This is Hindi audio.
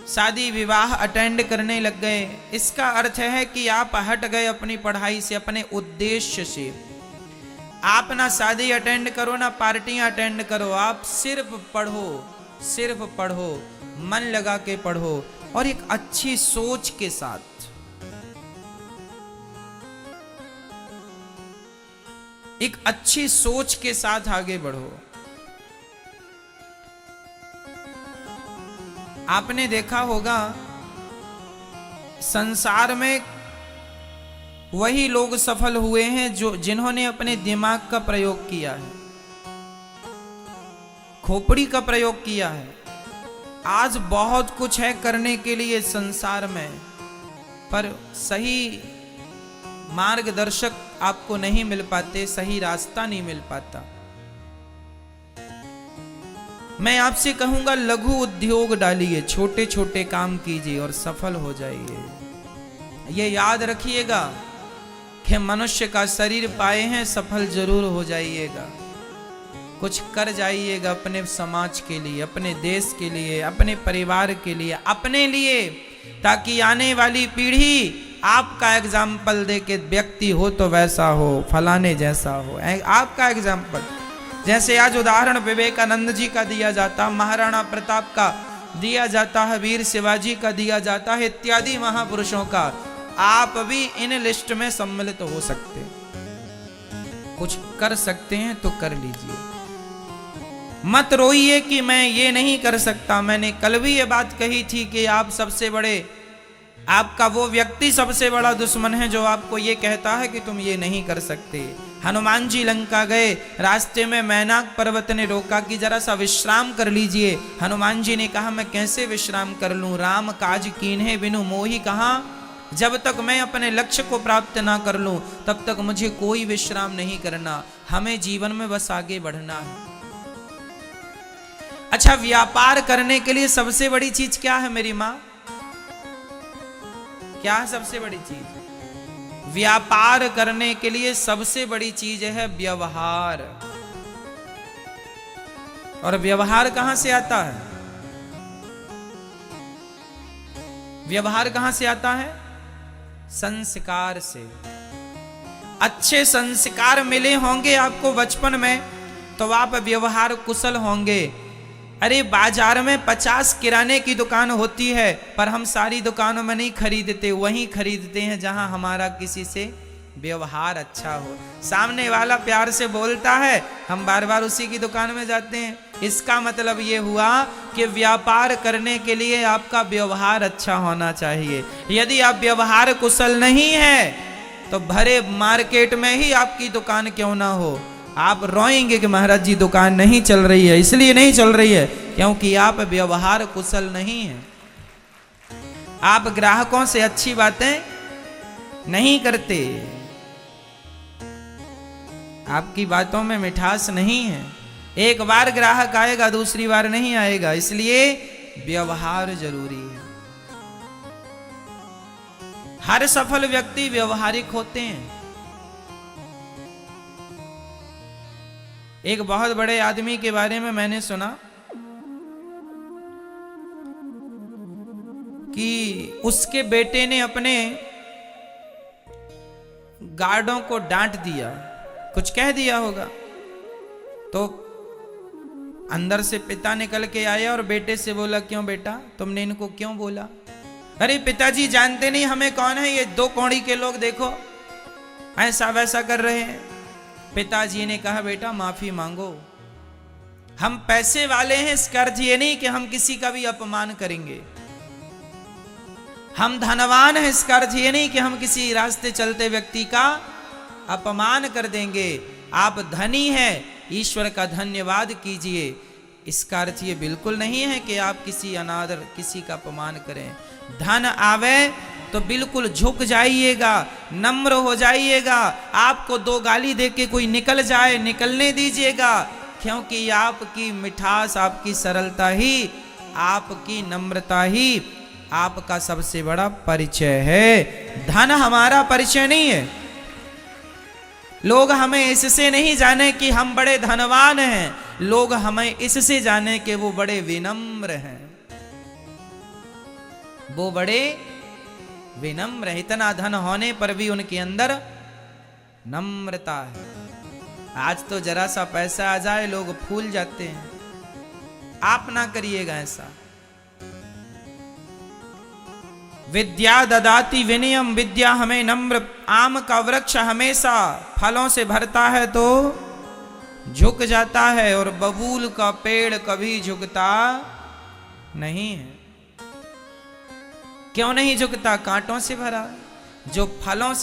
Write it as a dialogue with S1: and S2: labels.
S1: शादी विवाह अटेंड करने लग गए। इसका अर्थ है कि आप हट गए अपनी पढ़ाई से, अपने उद्देश्य से। आप ना शादी अटेंड करो ना पार्टियां अटेंड करो, आप सिर्फ पढ़ो, सिर्फ पढ़ो, मन लगा के पढ़ो और एक अच्छी सोच के साथ, एक अच्छी सोच के साथ आगे बढ़ो। आपने देखा होगा संसार में वही लोग सफल हुए हैं जिन्होंने अपने दिमाग का प्रयोग किया है, खोपड़ी का प्रयोग किया है। आज बहुत कुछ है करने के लिए संसार में, पर सही मार्गदर्शक आपको नहीं मिल पाते, सही रास्ता नहीं मिल पाता। मैं आपसे कहूंगा लघु उद्योग डालिए, छोटे छोटे काम कीजिए और सफल हो जाइए। ये याद रखिएगा कि मनुष्य का शरीर पाए हैं, सफल जरूर हो जाइएगा। कुछ कर जाइएगा अपने समाज के लिए, अपने देश के लिए, अपने परिवार के लिए, अपने लिए, ताकि आने वाली पीढ़ी आपका एग्जाम्पल दे के व्यक्ति हो तो वैसा हो, फलाने जैसा हो, आपका एग्जाम्पल। जैसे आज उदाहरण विवेकानंद जी का दिया जाता, महाराणा प्रताप का दिया जाता है, वीर शिवाजी का दिया जाता है, इत्यादि महापुरुषों का। आप भी इन लिस्ट में सम्मिलित हो सकते, कुछ कर सकते हैं तो कर लीजिए। मत रोइए कि मैं ये नहीं कर सकता। मैंने कल भी ये बात कही थी कि आप सबसे बड़े, आपका वो व्यक्ति सबसे बड़ा दुश्मन है जो आपको ये कहता है कि तुम ये नहीं कर सकते। हनुमान जी लंका गए, रास्ते में मैनाक पर्वत ने रोका कि जरा सा विश्राम कर लीजिए। हनुमान जी ने कहा मैं कैसे विश्राम कर लूं, राम काज कीन्हे बिनु मोहि कहा, जब तक मैं अपने लक्ष्य को प्राप्त ना कर लूं तब तक मुझे कोई विश्राम नहीं करना। हमें जीवन में बस आगे बढ़ना है। अच्छा, व्यापार करने के लिए सबसे बड़ी चीज क्या है मेरी माँ? क्या है सबसे बड़ी चीज? व्यापार करने के लिए सबसे बड़ी चीज है व्यवहार। और व्यवहार कहां से आता है? व्यवहार कहां से आता है? संस्कार से। अच्छे संस्कार मिले होंगे आपको बचपन में तो आप व्यवहार कुशल होंगे। अरे बाजार में 50 किराने की दुकान होती है, पर हम सारी दुकानों में नहीं खरीदते, वहीं खरीदते हैं जहां हमारा किसी से व्यवहार अच्छा हो। सामने वाला प्यार से बोलता है, हम बार बार उसी की दुकान में जाते हैं। इसका मतलब ये हुआ कि व्यापार करने के लिए आपका व्यवहार अच्छा होना चाहिए। यदि आप व्यवहार कुशल नहीं है तो भरे मार्केट में ही आपकी दुकान क्यों ना हो, आप रोएंगे कि महाराज जी दुकान नहीं चल रही है। इसलिए नहीं चल रही है क्योंकि आप व्यवहार कुशल नहीं हैं। आप ग्राहकों से अच्छी बातें नहीं करते, आपकी बातों में मिठास नहीं है। एक बार ग्राहक आएगा, दूसरी बार नहीं आएगा। इसलिए व्यवहार जरूरी है। हर सफल व्यक्ति व्यवहारिक होते हैं। एक बहुत बड़े आदमी के बारे में मैंने सुना कि उसके बेटे ने अपने गार्डों को डांट दिया, कुछ कह दिया होगा। तो अंदर से पिता निकल के आया और बेटे से बोला, क्यों बेटा तुमने इनको क्यों बोला? अरे पिताजी जानते नहीं हमें कौन है, ये 2 कौड़ी के लोग देखो ऐसा वैसा कर रहे हैं। पिताजी ने कहा, बेटा माफी मांगो, हम पैसे वाले हैं, इसका अर्थ ये नहीं कि हम किसी का भी अपमान करेंगे। हम धनवान हैं, इसका अर्थ ये नहीं कि हम किसी रास्ते चलते व्यक्ति का अपमान कर देंगे। आप धनी हैं, ईश्वर का धन्यवाद कीजिए। इसका अर्थ ये बिल्कुल नहीं है कि आप किसी अनादर, किसी का अपमान करें। धन आवे तो बिल्कुल झुक जाइएगा, नम्र हो जाइएगा। आपको 2 गाली देके कोई निकल जाए, निकलने दीजिएगा, क्योंकि आपकी मिठास, आपकी सरलता ही, आपकी नम्रता ही आपका सबसे बड़ा परिचय है। धन हमारा परिचय नहीं है। लोग हमें इससे नहीं जाने कि हम बड़े धनवान हैं, लोग हमें इससे जाने कि वो बड़े विनम्र हैं। वो बड़े विनम्र, इतना धन होने पर भी उनके अंदर नम्रता है। आज तो जरा सा पैसा आ जाए लोग फूल जाते हैं, आप ना करिएगा ऐसा। विद्या ददाति विनयम, विद्या हमें नम्र, आम का वृक्ष हमेशा फलों से भरता है तो झुक जाता है, और बबूल का पेड़ कभी झुकता नहीं है। क्यों नहीं झुकता? कांटों से भरा। जो फलों से